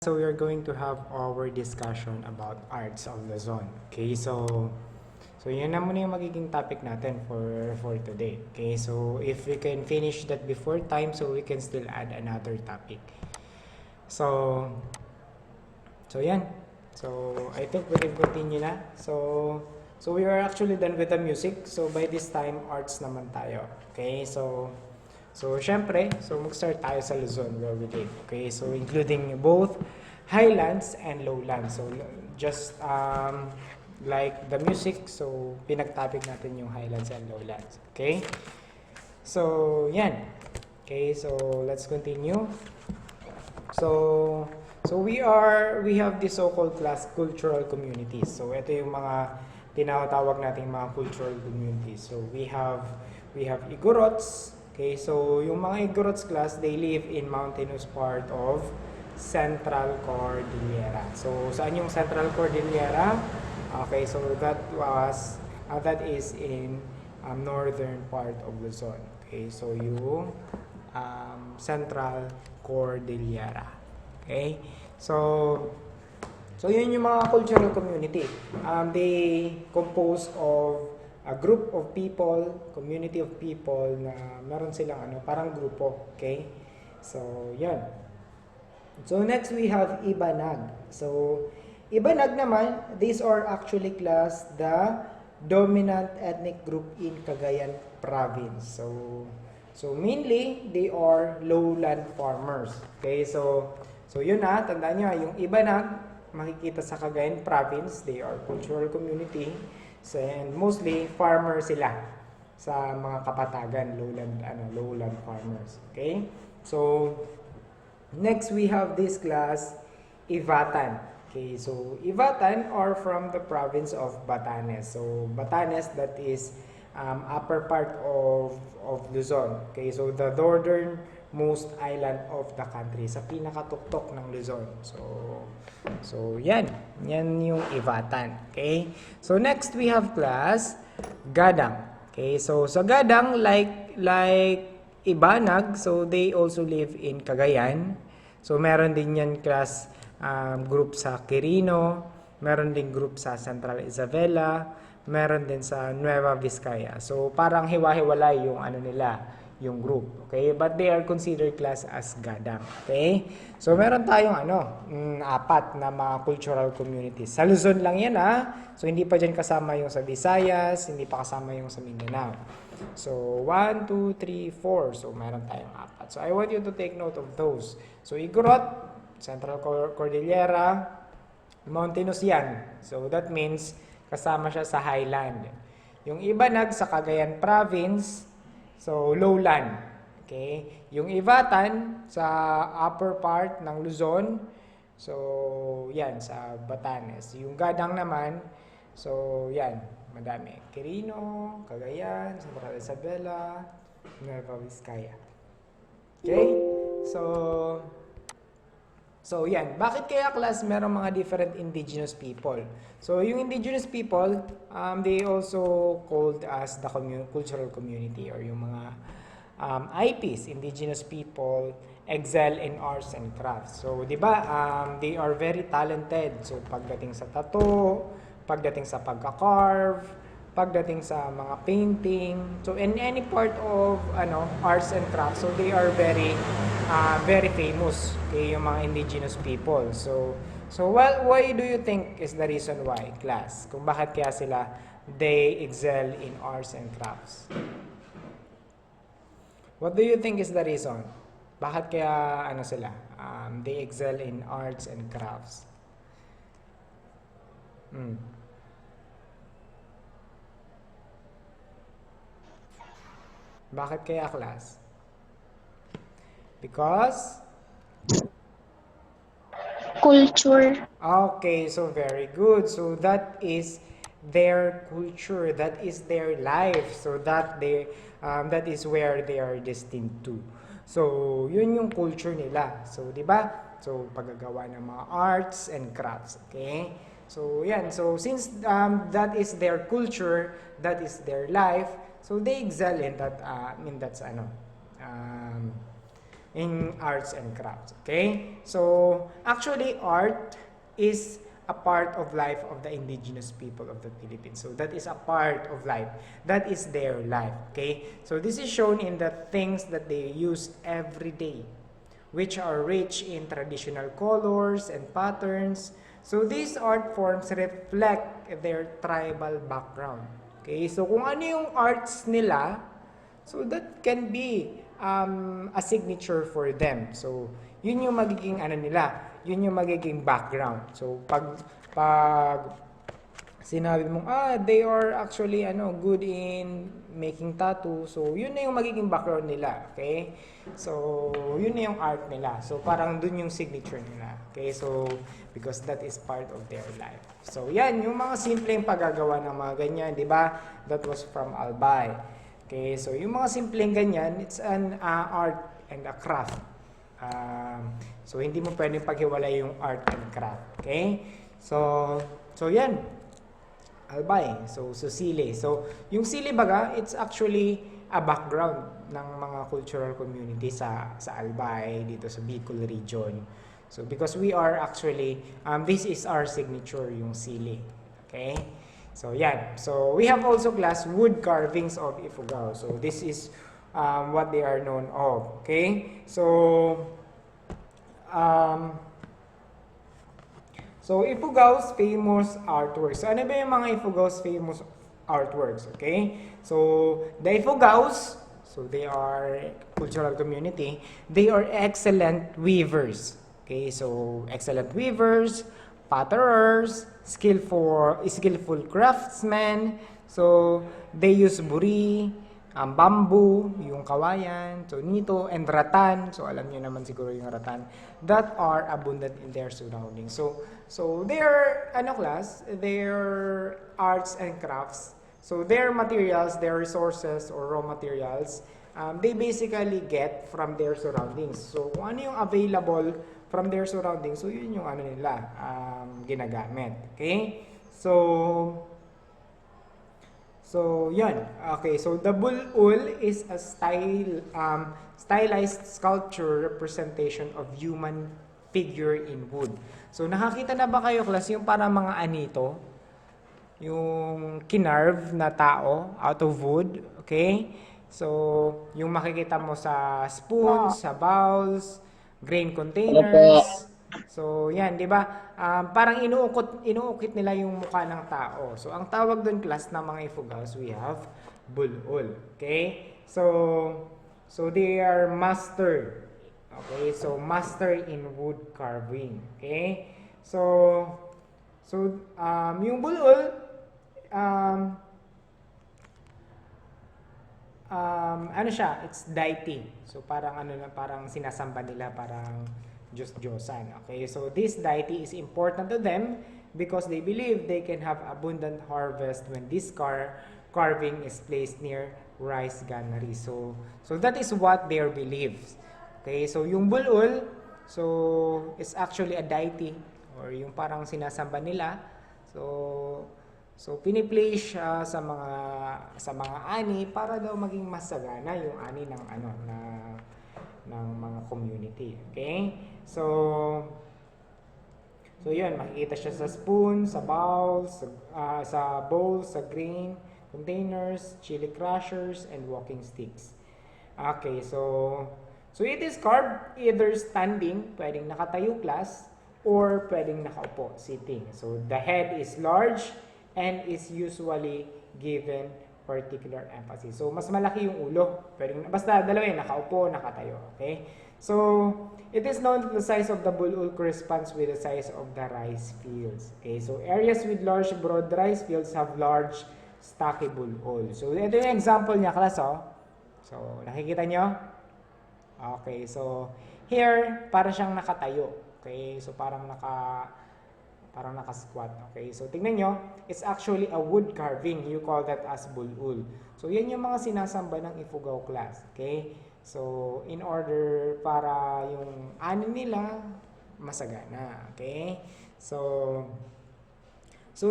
So we are going to have our discussion about arts of Luzon. Okay, so yun na muna yung magiging topic natin for today. Okay, so if we can finish that before time, so we can still add another topic. So yan. So I think we can continue na. So we are actually done with the music. So by this time, arts naman tayo. Okay, so syempre, mag-start tayo sa Luzon where we live. Okay, so including both highlands and lowlands. So just like the music, so pinag-topic natin yung highlands and lowlands. Okay, so yan. Okay, so let's continue. So we have the so-called class cultural communities. So ito yung mga tinatawag nating mga cultural communities. So we have Igorots. Okay, so yung mga Igorots class, they live in mountainous part of Central Cordillera. So saan yung Central Cordillera? Okay, so that is in northern part of Luzon. Okay, so yung Central Cordillera. Okay, so yun yung mga cultural community. They compose of a group of people, community of people na meron silang parang grupo. Okay? So, yan. So, next we have Ibanag. So, Ibanag naman, these are actually class the dominant ethnic group in Cagayan province. So mainly, they are lowland farmers. Okay? So yun na, tandaan nyo, yung Ibanag, makikita sa Cagayan province, they are cultural community. So, and mostly farmer sila sa mga kapatagan, lowland farmers. Okay? So next we have this class Ivatan. Okay, so Ivatan are from the province of Batanes. So Batanes, that is upper part of Luzon. Okay, so the northernmost island of the country, sa pinakatuktok ng Luzon. So yan yung Ivatan. Okay, so next we have class Gaddang. Okay, so sa Gaddang, like Ibanag, so they also live in Cagayan. So meron din yan class group sa Quirino, meron din group sa Central Isabela, meron din sa Nueva Vizcaya. So parang hiwa-hiwalay yung yung group. Okay? But they are considered class as Gaddang. Okay? So meron tayong apat na mga cultural communities. Sa Luzon lang yan So hindi pa dyan kasama yung sa Visayas, hindi pa kasama yung sa Mindanao. So 1, 2, 3, 4. So meron tayong apat. So I want you to take note of those. So Igorot, Central Cordillera, mountainous yan. So that means kasama siya sa highland. Yung Ibanag sa Cagayan province, so lowland. Okay? Yung Ivatan sa upper part ng Luzon, so yan sa Batanes. Yung Gaddang naman, so yan, madami. Quirino, Cagayan, Central Isabela, Nueva Vizcaya. Okay? So yan, bakit kaya class merong mga different indigenous people? So yung indigenous people, they also called as the cultural community, or yung mga IPs, indigenous people, excel in arts and crafts. So di ba, they are very talented. So pagdating sa tattoo, pagdating sa pagka-carve, pagdating sa mga painting, so in any part of arts and crafts, so they are very famous, okay, yung mga indigenous people. So why do you think is the reason why, class? Kung bakit kaya sila they excel in arts and crafts? What do you think is the reason? Bakit kaya sila they excel in arts and crafts? Bakit kaya, class? Because? Culture. Okay, so very good. So that is their culture. That is their life. So that is where they are destined to. So yun yung culture nila. So di ba? So paggagawa ng mga arts and crafts. Okay? So yan. So since that is their culture, that is their life. So they excel in that in arts and crafts. Okay? So, actually, art is a part of life of the indigenous people of the Philippines. So, that is a part of life. That is their life. Okay? So, this is shown in the things that they use every day, which are rich in traditional colors and patterns. So, these art forms reflect their tribal background. Okay? So, kung ano yung arts nila, so that can be a signature for them. So, yun yung magiging ano nila, yun yung magiging background. So, pag sinabi mong, they are actually good in making tattoo. So, yun na yung magiging background nila. Okay? So, yun na yung art nila. So, parang dun yung signature nila. Okay? So, because that is part of their life. So, yan, yung mga simpleng paggagawa ng mga ganyan, di ba? That was from Albay. Okay, so yung mga simpleng ganyan, it's an art and a craft. So hindi mo pwedeng paghiwalay yung art and craft. Okay? So yan. Albay. So sili. So yung sili baga, it's actually a background ng mga cultural community sa Albay dito sa Bicol region. So because we are actually this is our signature, yung sili. Okay? So, yan. So, we have also class wood carvings of Ifugao. So, this is what they are known of. Okay? So, Ifugao's famous artworks. So, ano ba yung mga Ifugao's famous artworks? Okay? So, the Ifugaos, so they are cultural community, they are excellent weavers. Okay? So, excellent weavers, potterers, skillful craftsmen. So, they use buri, bamboo, yung kawayan, so nito, and rattan. So, alam niyo naman siguro yung rattan that are abundant in their surroundings. So their their arts and crafts. So, their materials, their resources or raw materials, they basically get from their surroundings. So, kung ano yung available from their surroundings, so yun yung nila ginagamit. Okay? So yan. Okay, so the bulul is a stylized sculpture representation of human figure in wood. So nakakita na ba kayo, class, yung para mga anito? Yung kinarve na tao out of wood, okay? So, yung makikita mo sa spoons, sa bowls, grain containers. So, yan, di ba? Parang inuukit nila yung mukha ng tao. So, ang tawag doon, class, ng mga Ifugaos, we have bulul. Okay? So they are master. Okay? So, master in wood carving. Okay? So yung bulul, siya, it's deity. So parang sinasamba nila, parang Diyos-Diyosan. Okay, so this deity is important to them because they believe they can have abundant harvest when this carving is placed near rice granary. So that is what their beliefs. Okay, so yung bulul, so it's actually a deity or yung parang sinasamba nila. So piniplace siya sa mga ani para daw maging masagana yung ani ng ng mga community. Okay? So yun, makikita siya sa spoon, sa bowls, sa grain containers, chili crushers, and walking sticks. Okay, so it is carved either standing, pwedeng nakatayo, class, or pwedeng nakaupo, sitting. So the head is large and is usually given particular emphasis. So, mas malaki yung ulo. Basta dalawa yun, nakaupo, nakatayo. Okay? So, it is known that the size of the bulul corresponds with the size of the rice fields. Okay? So, areas with large, broad rice fields have large, stocky bulul. So, ito yung example niya, class, oh. So, nakikita nyo? Okay. So, here, para siyang nakatayo. Okay? So, parang naka-squat. Okay, so tingnan nyo, it's actually a wood carving. You call that as bulul. So yan yung mga sinasamba ng Ifugao class. Okay, so in order para yung ani nila masagana. Okay, so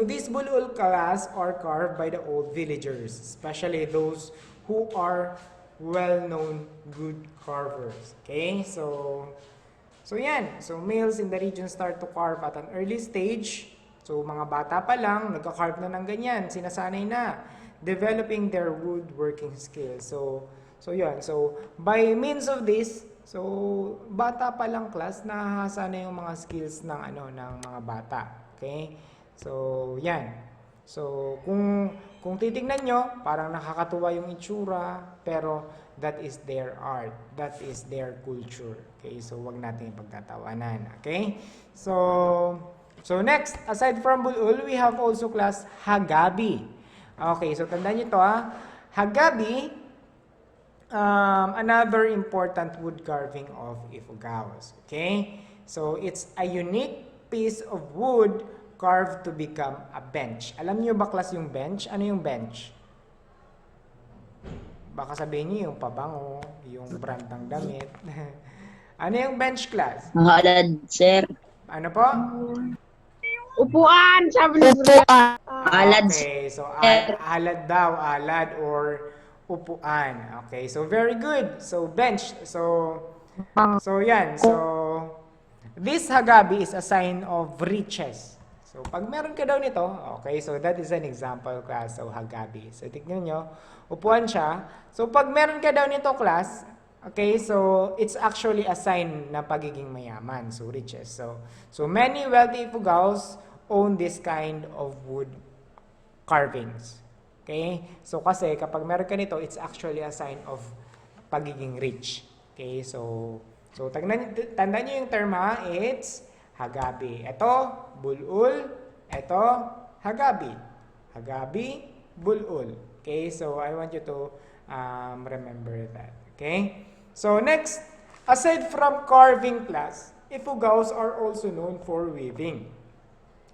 these bulul class are carved by the old villagers, especially those who are well-known good carvers. Okay? So yan. So males in the region start to carve at an early stage. So mga bata pa lang, nagka-carve na ng ganyan, sinasanay na, developing their woodworking skills. So yan. So by means of this, so bata pa lang class, nahahasa na yung mga skills ng ng mga bata. Okay? So yan. So kung titingnan nyo, parang nakakatuwa yung itsura, pero that is their art. That is their culture. Okay? So wag natin ipagtatawanan. Okay? So next, aside from bulul, we have also class hagabi. Okay, so tandaan nyo to Hagabi, another important wood carving of Ifugaos. Okay? So it's a unique piece of wood carved to become a bench. Alam niyo ba class yung bench? Ano yung bench? Baka sabihin niyo yung pabango, yung brand ng damit. Ano yung bench class? Halad, sir. Ano po? Upuan, sabi ni Upuan. Alad, Okay, so alad daw, alad or upuan. Okay, so very good. So bench. So yan. So this hagabi is a sign of riches. So pag meron ka daw nito, okay, so that is an example class of hagabi. So tignan nyo, upuan siya. So pag meron ka daw nito class, okay, so it's actually a sign na pagiging mayaman, so riches. So many wealthy Ifugaos own this kind of wood carvings. Okay? So kasi kapag meron ka nito, it's actually a sign of pagiging rich. Okay? So tandaan niyo yung term it's hagabi. Ito, bulul. Ito, hagabi. Hagabi, bulul. Okay? So I want you to remember that. Okay? So next, aside from carving class, Ifugaos are also known for weaving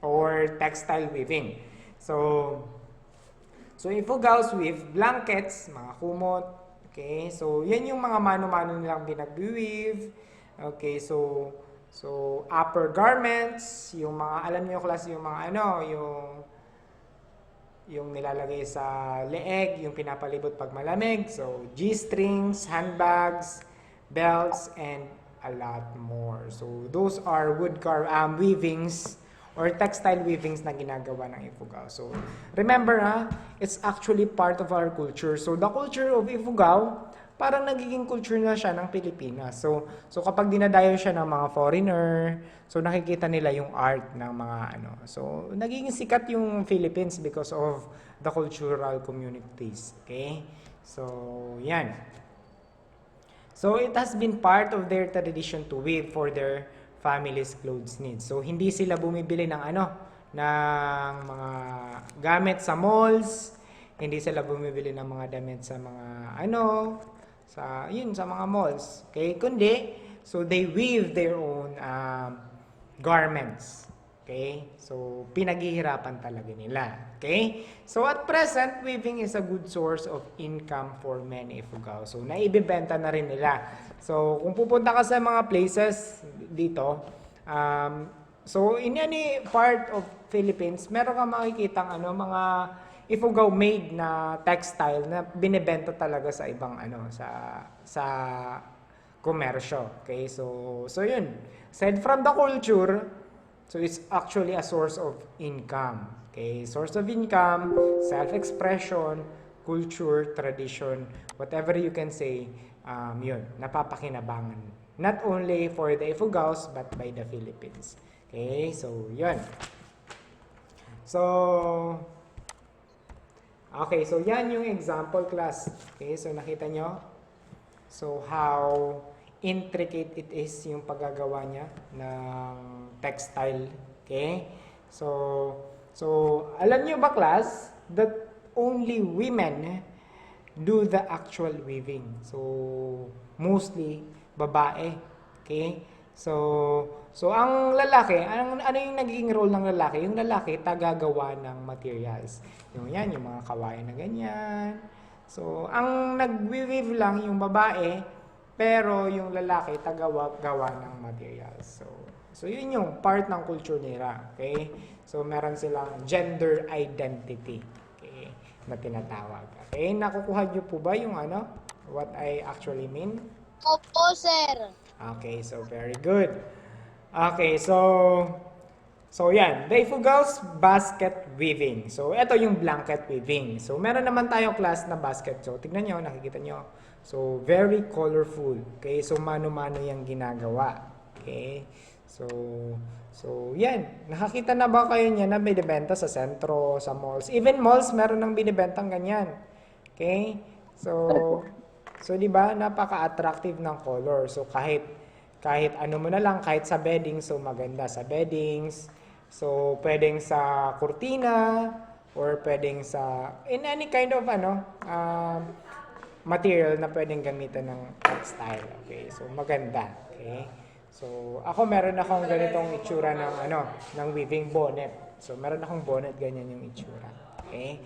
or textile weaving. So Ifugaos weave blankets, mga kumot. Okay? So yan yung mga mano-mano nilang binag-weave. Okay? So upper garments, yung mga alam niyo class yung mga yung nilalagay sa leeg, yung pinapalibot pag malamig. So, G-strings, handbags, belts, and a lot more. So, those are weavings or textile weavings na ginagawa ng Ifugao. So, remember it's actually part of our culture. So, the culture of Ifugao, parang nagiging culture na siya ng Pilipinas. So kapag dinadayo siya ng mga foreigner, so nakikita nila yung art ng mga So, nagiging sikat yung Philippines because of the cultural communities. Okay? So, yan. So, it has been part of their tradition to weave for their family's clothes needs. So, hindi sila bumibili ng ng mga gamit sa malls, hindi sila bumibili ng mga damit sa mga sa mga malls. Okay? Kundi, so they weave their own garments. Okay? So, pinaghihirapan talaga nila. Okay? So, at present, weaving is a good source of income for many Ifugao. So, naibibenta na rin nila. So, kung pupunta ka sa mga places dito, so, in any part of Philippines, meron ka makikitang mga Ifugao made na textile na binebenta talaga sa ibang sa komersyo. Okay? So yun. Aside from the culture, so it's actually a source of income. Okay? Source of income, self-expression, culture, tradition, whatever you can say, yun, napapakinabangan. Not only for the Ifugaos, but by the Philippines. Okay? So, yun. Okay, so yan yung example class. Okay, so nakita nyo? So, how intricate it is yung paggagawa niya ng textile. Okay? So alam nyo ba class, that only women do the actual weaving. So, mostly, babae. Okay? So ang lalaki, ano yung nagiging role ng lalaki? Yung lalaki, tagagawa ng materials. Yung mga kawayan na ganyan. So, ang nag-weave lang yung babae, pero yung lalaki, tagagawa ng materials. So yun yung part ng culture nila. Okay? So, meron silang gender identity. Okay? Na tinatawag. Okay? Nakukuha nyo po ba yung what I actually mean? Opo, sir. Okay, so very good. Okay, so yan, the Ifugao's basket weaving. So ito yung blanket weaving. So meron naman tayong class na basket. So tignan nyo, nakikita nyo. So very colorful. Okay, so mano-mano yung ginagawa. Okay, so yan. Nakakita na ba kayo niya na binibenta sa sentro, sa malls? Even malls meron nang binibentang ganyan. Okay, so di ba napaka-attractive ng color. So kahit ano mo na lang, kahit sa bedding, so maganda sa beddings. So pwedeng sa kurtina or pwedeng sa in any kind of material na pwedeng gamitan ng textile. Okay? So maganda. Okay? So ako meron akong ganitong itsura ng weaving bonnet. So meron akong bonnet ganyan yung itsura. Okay?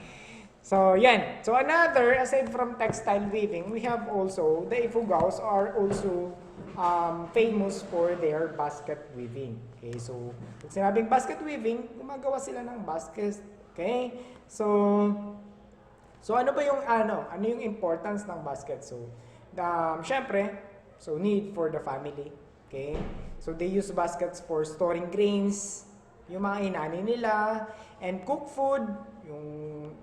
So, yan. So, another, aside from textile weaving, we have also, the Ifugaos are also famous for their basket weaving. Okay, so, pag sinabing basket weaving, gumagawa sila ng baskets. Okay, so ano ba yung ano yung importance ng basket? So, syempre, so need for the family. Okay, so they use baskets for storing grains, yung mga inani nila, and cook food, yung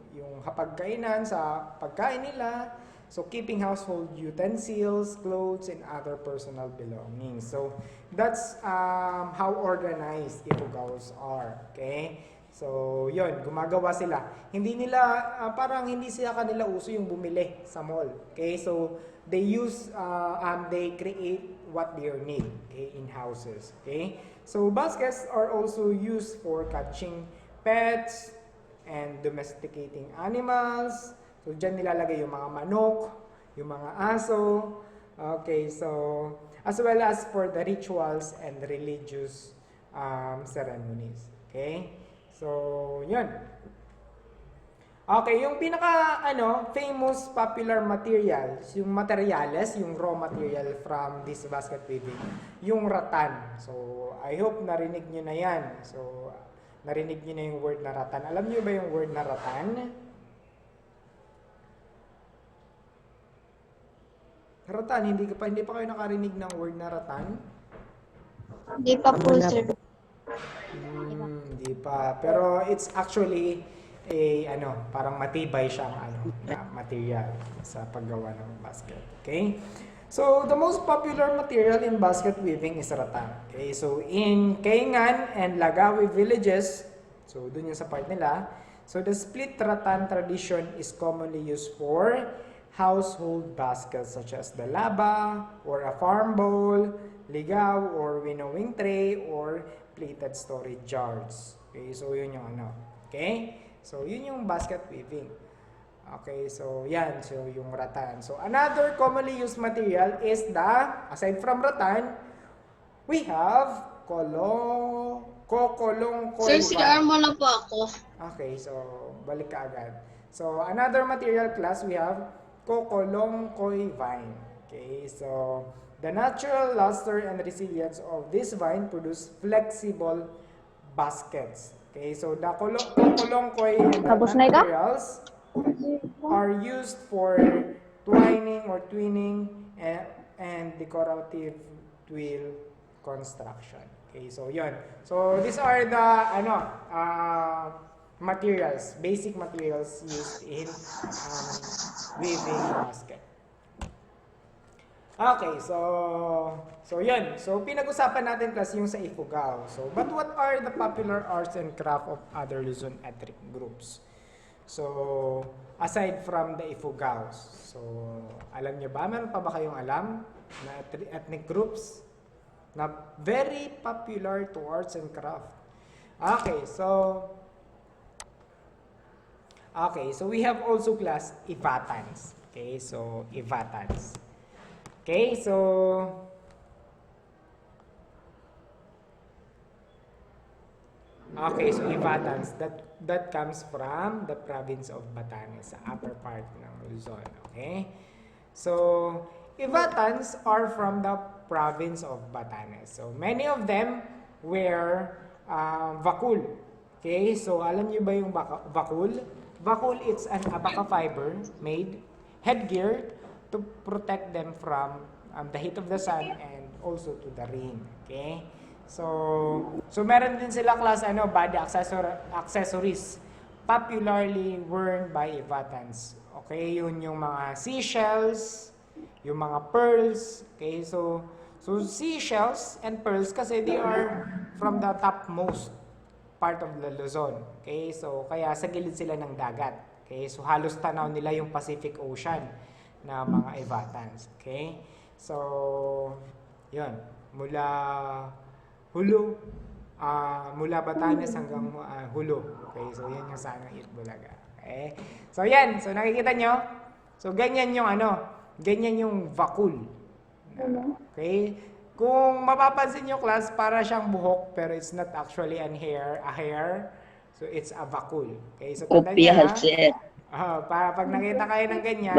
hapagkainan sa pagkain nila. So keeping household utensils, clothes, and other personal belongings. So that's how organized Ifugaos are. Okay? So yun, gumagawa sila. Hindi nila, parang hindi sila kanila uso yung bumili sa mall. Okay? So they they create what they need, okay, in houses. Okay? So baskets are also used for catching pets and domesticating animals. So, dyan nilalagay yung mga manok, yung mga aso. Okay, so, as well as for the rituals and religious ceremonies. Okay? So, yun. Okay, yung famous popular materials, yung materials, yung raw material from this basket weaving, yung rattan. So, I hope narinig nyo na yan. So, narinig nyo na yung word na rattan. Alam nyo ba yung word na rattan? Rattan, hindi pa kayo nakarinig ng word na rattan? Hindi pa po, sir. Hindi pa. Pero it's actually parang matibay siyang na material sa paggawa ng basket. Okay? So, the most popular material in basket weaving is rattan. Okay? So, in Kaingan and Lagawi villages, so dun yung sa part nila, so the split rattan tradition is commonly used for household baskets such as the laba or a farm bowl, ligaw or winnowing tray or plated storage jars. Okay, so yun yung Okay? So yun yung basket weaving. Okay, so yan, so yung rattan. So another commonly used material is aside from rattan, we have kokolong Sir, CR mo na po ako. Okay, so balik ka agad. So another material class we have kokolongkoy vine. Okay, so the natural luster and resilience of this vine produce flexible baskets. Okay, so the kokolongkoy and the materials are used for twining or twinning and decorative twill construction. Okay, so yun. So these are the materials, basic materials used in weaving basket. Okay, so yun. So pinag-usapan natin class yung sa Ifugao. So but what are the popular arts and craft of other Luzon ethnic groups? So aside from the Ifugaos. So alam niyo ba, meron pa ba kayong alam na ethnic groups na very popular to arts and craft? Okay, so we have also class Ivatans. Okay, so Ivatans. Okay, so Ivatans, that comes from the province of Batanes, sa upper part ng Luzon. Okay? So Ivatans are from the province of Batanes. So many of them wear vakul. Okay, so alam niyo ba yung vakul? Vakul, it's an abaca fiber made headgear to protect them from the heat of the sun and also to the rain. Okay? So meron din sila class body accessories popularly worn by Batans. Okay, yun yung mga seashells, yung mga pearls. Okay, so seashells and pearls kasi they are from the topmost part of the Luzon. Okay, so kaya sa gilid sila ng dagat. Okay, so halos tanaw nila yung Pacific Ocean na mga Ivatans. Okay, so yun, mula Batanes hanggang Hulo. Okay, so yan yung sanang Itbulaga. Okay, so yan, so nakikita nyo, so ganyan yung ganyan yung vakul. Okay, kung mapapansin nyo class, para siyang buhok pero it's not actually a hair. So it's a vakul. Okay, so tanda nyo para pag nakita kayo ng ganyan,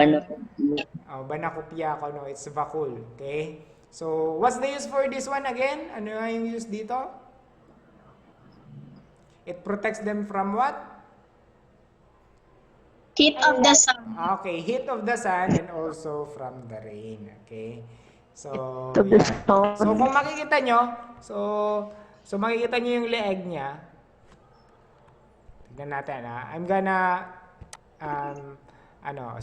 banakopya ko, it's vakul. Okay, so what's the use for this one again? Ano yung use dito? It protects them from what? Heat of the sun. Okay, heat of the sun and also from the rain. Okay. So, the yan. sun. So kung makikita nyo, so makikita nyo yung leeg niya. Tignan natin I'm gonna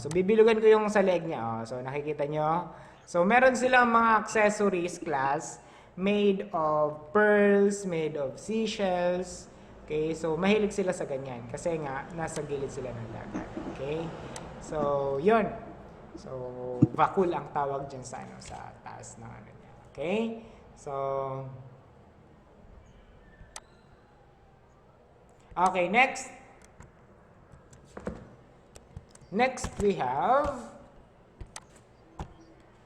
so bibilugan ko yung sa leeg niya. So nakikita nyo. So meron silang mga accessories class made of pearls, made of seashells. Okay, so mahilig sila sa ganyan kasi nga nasa gilid sila ng dagat. Okay? So, 'yun. So, vakul ang tawag diyan sa taas ng niya. Okay? So okay, next. Next we have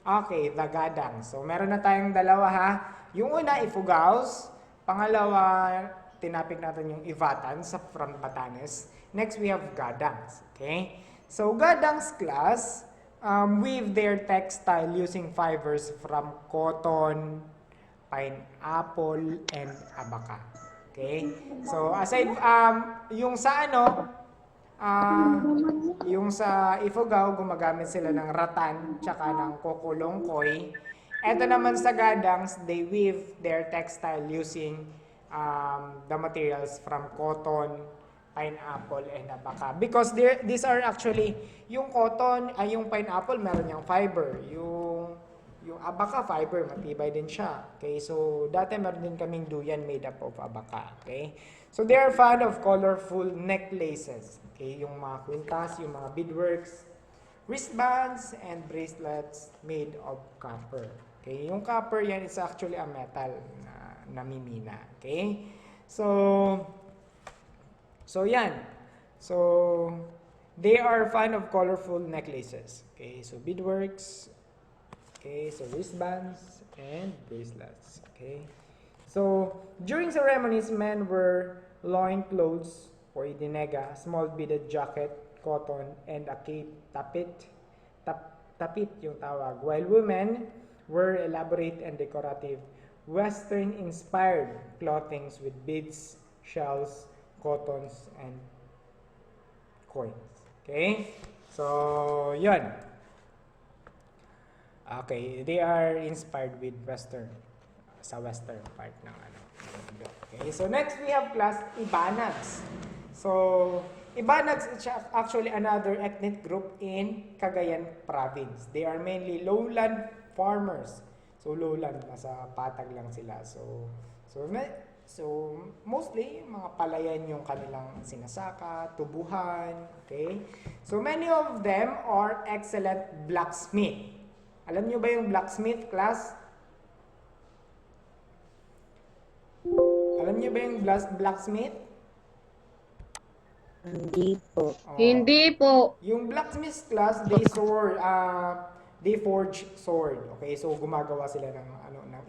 the Gaddang. So, meron na tayong dalawa ha. Yung una, Ifugaos. Pangalawa, tinapik natin yung Ivatans from Batanes. Next, we have Gaddangs. Okay? So, Gaddangs class, weave their textile using fibers from cotton, pineapple, and abaca. Okay? So, aside, yung sa yung sa Ifugao, gumagamit sila ng rattan, tsaka ng kokolongkoy. Ito naman sa Gaddangs, they weave their textile using the materials from cotton, pineapple, and abaca. Because these are actually, yung cotton, yung pineapple, meron yung fiber. Yung abaca fiber, matibay din siya. Okay, so dati meron din kaming duyan made up of abaca. Okay, so they are fond of colorful necklaces. Okay, yung mga kwintas, yung mga beadworks, wristbands, and bracelets made of copper. Okay, yung copper yan is actually a metal na namimina. Okay? So yan. So, they are fond of colorful necklaces. Okay? So, beadworks. Okay? So, wristbands and bracelets. Okay? So, during ceremonies, men wear loincloths or idinega, small beaded jacket, cotton, and a cape, tapit yung tawag. While women wear elaborate and decorative Western-inspired clothings with beads, shells, cottons, and coins. Okay? So, yun. Okay, they are inspired with Western, sa Western part ng Okay, so next we have class Ibanags. So, Ibanags is actually another ethnic group in Cagayan province. They are mainly lowland farmers. So, lowland, nasa patag lang sila. So mostly, mga palayan yung kanilang sinasaka, tubuhan, okay? So, many of them are excellent blacksmith. Alam nyo ba yung blacksmith class? Alam nyo ba yung blacksmith? Hindi po. Hindi po. Yung blacksmith class, they forge sword. Okay, so gumagawa sila ng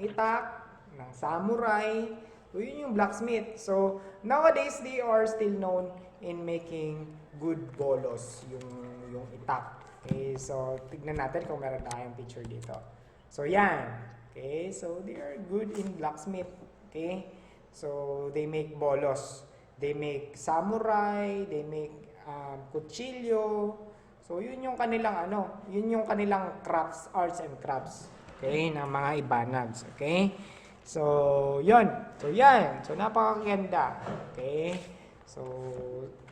itak, ng samurai. So yun yung blacksmith. So nowadays they are still known in making good bolos, yung itak. Okay, so tignan natin kung meron tayong picture dito. So yan. Okay, so they are good in blacksmith. Okay, so they make bolos. They make samurai, they make kutsilyo. So, yun yung kanilang yun yung kanilang crafts, arts and crafts. Okay, ng mga ibanags. Okay? So, yun. So, yan. So, napakaganda. Okay? So,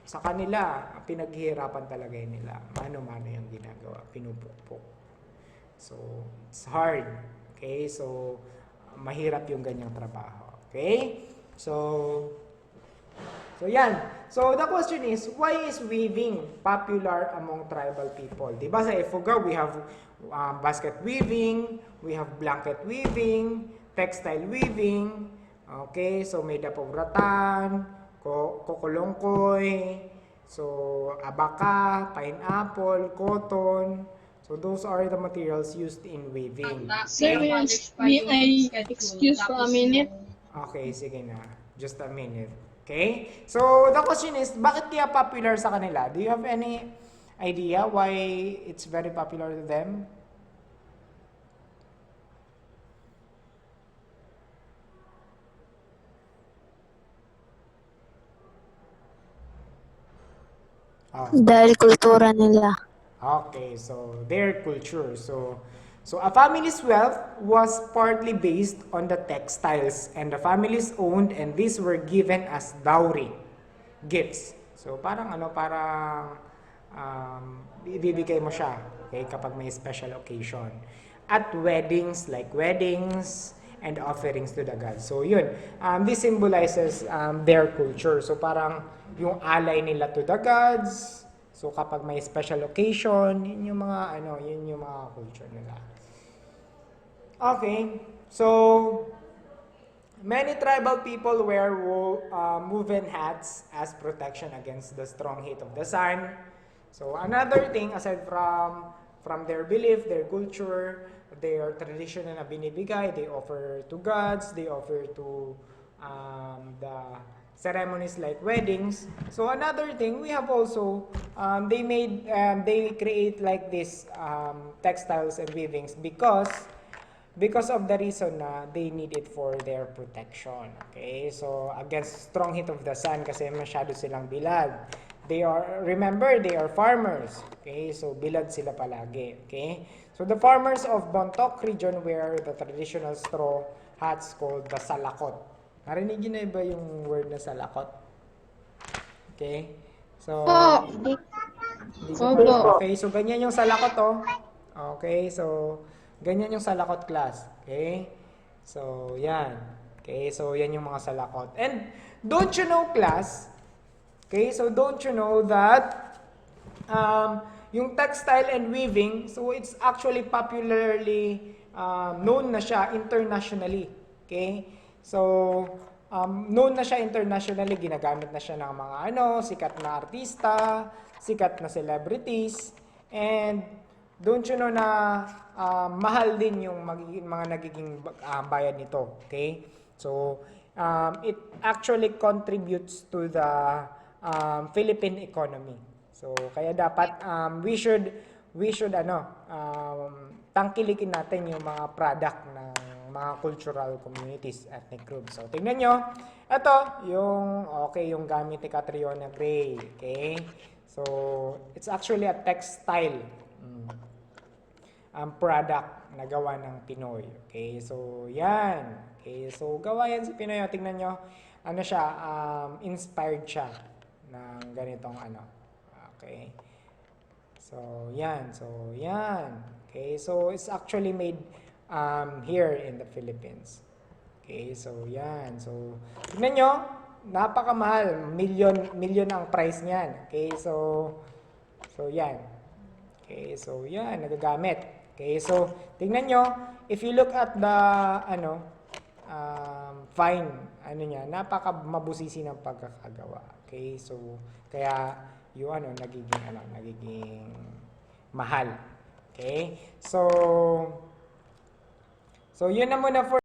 sa kanila, pinaghihirapan talaga yun nila. Mano-mano yung ginagawa. Pinupukpok. So, it's hard. Okay? So, mahirap yung ganyang trabaho. Okay? So yan. So the question is, why is weaving popular among tribal people? Diba sa Ifugao, we have basket weaving, we have blanket weaving, textile weaving, okay, so made up of rattan, kokolongkoy, so abaka, pineapple, cotton. So those are the materials used in weaving. Sir, may I excuse for a minute? Okay, sige na. Just a minute. Okay? So, the question is, bakit kaya popular sa kanila? Do you have any idea why it's very popular to them? Dahil kultura nila. Okay, so their culture. So a family's wealth was partly based on the textiles and the families owned, and these were given as dowry gifts. So parang ibibigay mo siya, okay, kapag may special occasion. At weddings, like weddings and offerings to the gods. So yun, this symbolizes their culture. So parang yung alay nila to the gods. So kapag may special occasion, yun yung mga culture nila. Okay, so many tribal people wear woven hats as protection against the strong heat of the sun. So another thing, aside from their belief, their culture, their tradition na binibigay, they offer to gods, they offer to the ceremonies like weddings. So another thing, we have also they create like this textiles and weavings because of the reason na they need it for their protection. Okay? So, against strong heat of the sun kasi masyado silang bilad. They are farmers. Okay? So, bilad sila palagi. Okay? So, the farmers of Bontoc region wear the traditional straw hats called the salakot. Narinig niyo na ba yung word na salakot? Okay? So, okay, so ganyan yung salakot, oh. Okay, so ganyan yung salakot class. Okay? So, yan. Okay, so yan yung mga salakot. And don't you know class? Okay, so don't you know that yung textile and weaving, so it's actually popularly known na siya internationally. Okay? So, known na siya internationally, ginagamit na siya ng mga sikat na artista, sikat na celebrities, and don't you know na mahal din yung mga nagiging bayad nito. Okay? So, it actually contributes to the Philippine economy. So, kaya dapat we should tangkilikin natin yung mga product ng mga cultural communities, ethnic groups. So, tingnan nyo. Ito, yung gamit ni Catriona Gray. Okay? So, it's actually a textile product na gawa ng Pinoy. Okay? So, yan. Okay? So, gawa yan sa Pinoy. Tingnan nyo. Inspired siya ng ganitong Okay? So, yan. Okay? So, it's actually made here in the Philippines. Okay? So, yan. So, tingnan nyo. Napakamahal. Million ang price niyan. Okay? So, yan. Okay? So, yan. Nagagamit. Okay, so tingnan nyo, if you look at the fine niya, napaka-mabusisi ng pagkakagawa. Okay, so kaya yung nagiging mahal. Okay? So yun na muna for